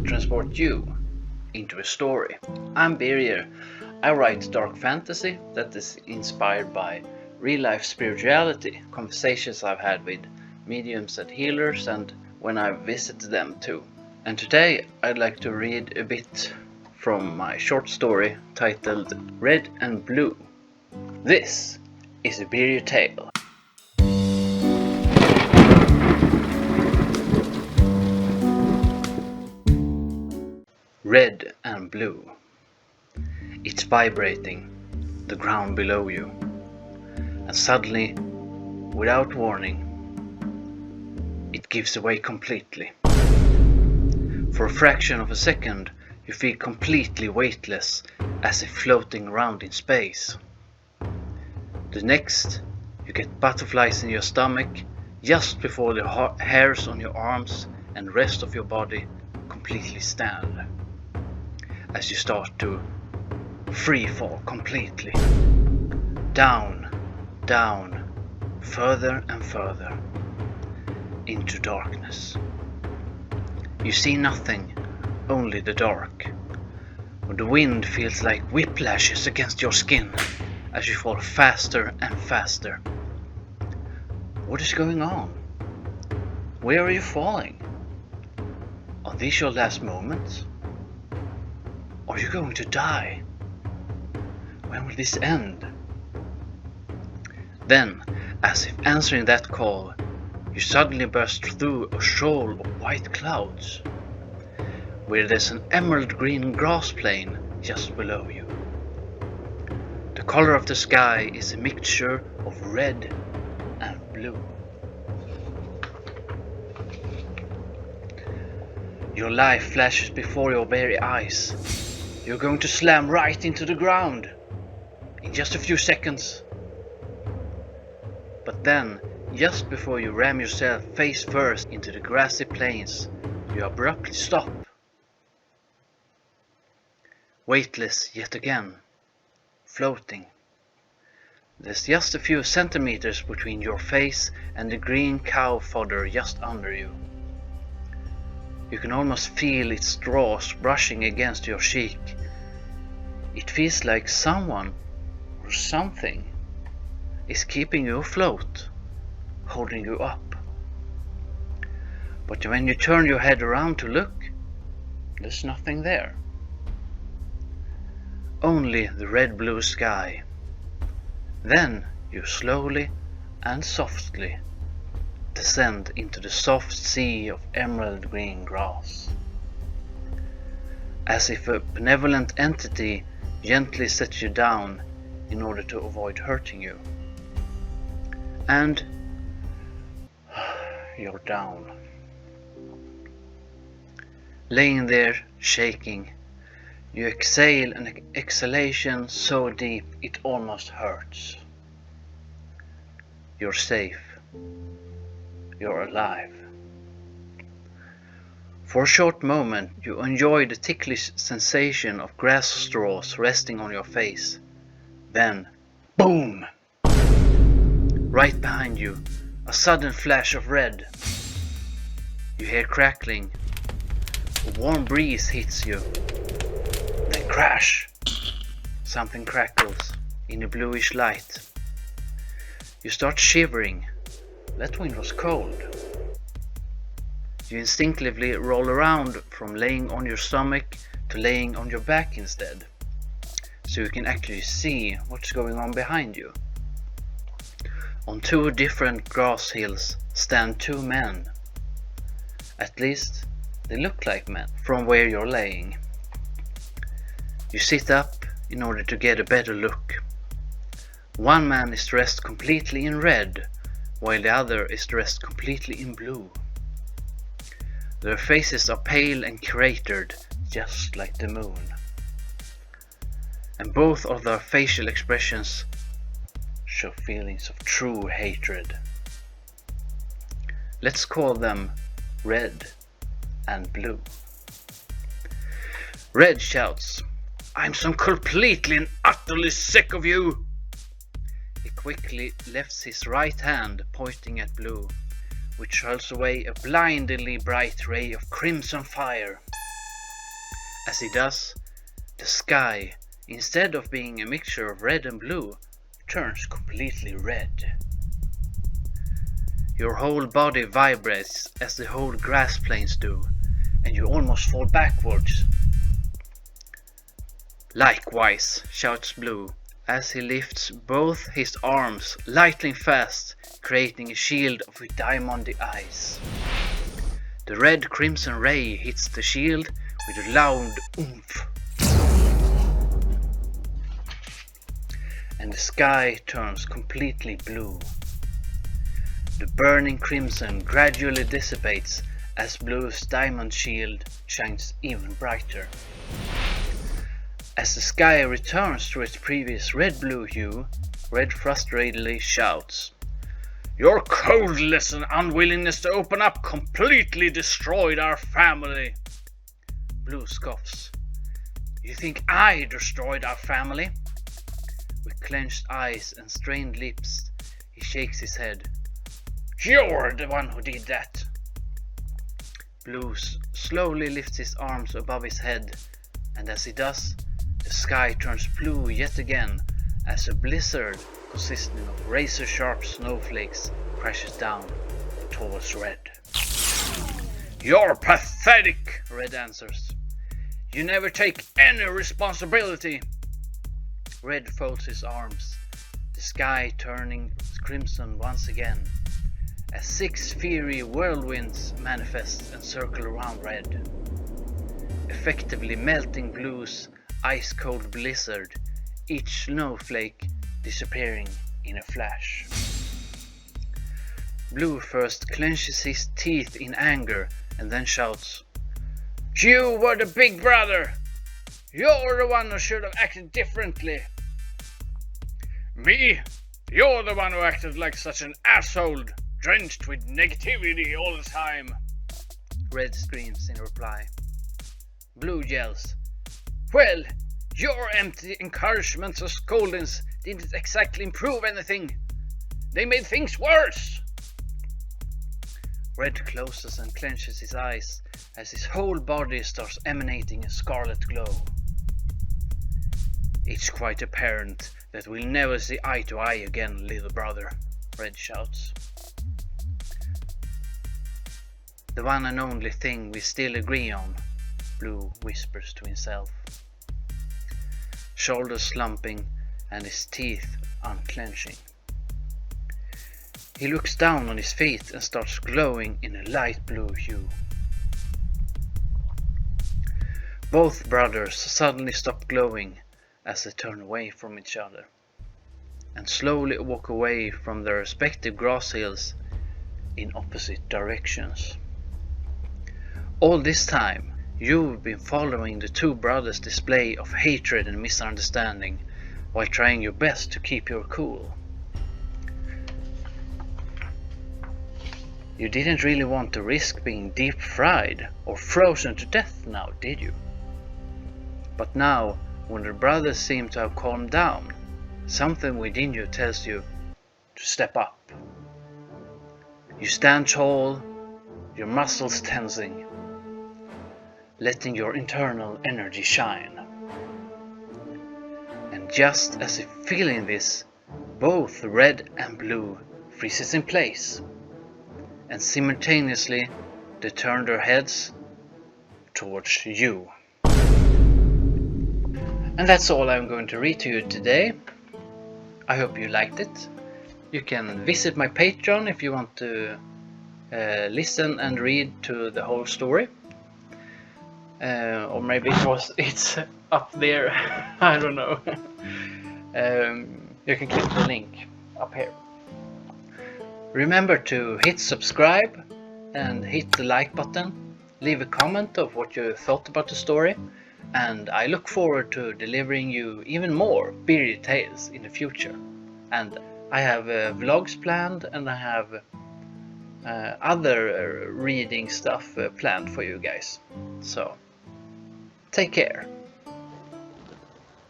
transport you into a story. I'm Birger. I write dark fantasy that is inspired by real-life spirituality, conversations I've had with mediums and healers, and when I've visited them too. And today I'd like to read a bit from my short story titled Red and Blue. This is a Birger tale. Red and blue. It's vibrating, the ground below you. And suddenly, without warning, it gives away completely. For a fraction of a second, you feel completely weightless, as if floating around in space. The next, you get butterflies in your stomach, just before the hairs on your arms and rest of your body completely stand. As you start to free fall completely. Down, down, further and further into darkness. You see nothing, only the dark. The wind feels like whiplashes against your skin as you fall faster and faster. What is going on? Where are you falling? Are these your last moments? Are you going to die? When will this end? Then, as if answering that call, you suddenly burst through a shoal of white clouds, where there's an emerald green grass plain just below you. The color of the sky is a mixture of red and blue. Your life flashes before your very eyes. You're going to slam right into the ground in just a few seconds. But then, just before you ram yourself face first into the grassy plains, you abruptly stop. Weightless yet again, floating. There's just a few centimeters between your face and the green cow fodder just under you. You can almost feel its straws brushing against your cheek. It feels like someone or something is keeping you afloat, holding you up. But when you turn your head around to look, there's nothing there. Only the red-blue sky. Then you slowly and softly descend into the soft sea of emerald green grass. As if a benevolent entity gently sets you down in order to avoid hurting you. And you're down. Laying there, shaking, you exhale an exhalation so deep it almost hurts. You're safe. You're alive. For a short moment, you enjoy the ticklish sensation of grass straws resting on your face. Then, boom! Right behind you, a sudden flash of red. You hear crackling. A warm breeze hits you. Then crash! Something crackles in the bluish light. You start shivering. That wind was cold. You instinctively roll around from laying on your stomach to laying on your back instead, so you can actually see what's going on behind you. On two different grass hills stand two men. At least they look like men from where you're laying. You sit up in order to get a better look. One man is dressed completely in red, while the other is dressed completely in blue. Their faces are pale and cratered, just like the moon. And both of their facial expressions show feelings of true hatred. Let's call them Red and Blue. Red shouts, "I'm so completely and utterly sick of you!" He quickly lifts his right hand, pointing at Blue, which hurls away a blindingly bright ray of crimson fire. As he does, the sky, instead of being a mixture of red and blue, turns completely red. Your whole body vibrates as the whole grass plains do, and you almost fall backwards. Likewise, shouts Blue, as he lifts both his arms lightning fast, creating a shield with diamond eyes. The red crimson ray hits the shield with a loud oomph, and the sky turns completely blue. The burning crimson gradually dissipates as Blue's diamond shield shines even brighter. As the sky returns to its previous red-blue hue, Red frustratedly shouts, "Your coldness and unwillingness to open up completely destroyed our family." Blue scoffs, "You think I destroyed our family?" With clenched eyes and strained lips, he shakes his head. "You're the one who did that." Blue slowly lifts his arms above his head, and as he does, the sky turns blue yet again as a blizzard consisting of razor-sharp snowflakes crashes down towards Red. "You're pathetic," Red answers. "You never take any responsibility." Red folds his arms, the sky turning crimson once again, as 6 fiery whirlwinds manifest and circle around Red, effectively melting Blue's ice-cold blizzard, each snowflake disappearing in a flash. Blue first clenches his teeth in anger and then shouts, "You were the big brother! You're the one who should have acted differently." "Me? You're the one who acted like such an asshole, drenched with negativity all the time," Red screams in reply. Blue yells, "Well, your empty encouragements or scoldings didn't exactly improve anything. They made things worse." Red closes and clenches his eyes as his whole body starts emanating a scarlet glow. "It's quite apparent that we'll never see eye to eye again, little brother," Red shouts. "The one and only thing we still agree on," Blue whispers to himself, shoulders slumping and his teeth unclenching. He looks down on his feet and starts glowing in a light blue hue. Both brothers suddenly stop glowing as they turn away from each other and slowly walk away from their respective grass hills in opposite directions. All this time, you've been following the two brothers' display of hatred and misunderstanding while trying your best to keep your cool. You didn't really want to risk being deep fried or frozen to death now, did you? But now, when the brothers seem to have calmed down, something within you tells you to step up. You stand tall, your muscles tensing, letting your internal energy shine. And just as if feeling this, both Red and Blue freezes in place, and simultaneously they turn their heads towards you. And that's all I'm going to read to you today. I hope you liked it. You can visit my Patreon if you want to listen and read to the whole story. Or maybe it's up there. I don't know. You can click the link up here. Remember to hit subscribe and hit the like button. Leave a comment of what you thought about the story. And I look forward to delivering you even more bearded tales in the future. And I have vlogs planned, and I have other reading stuff planned for you guys. So, take care.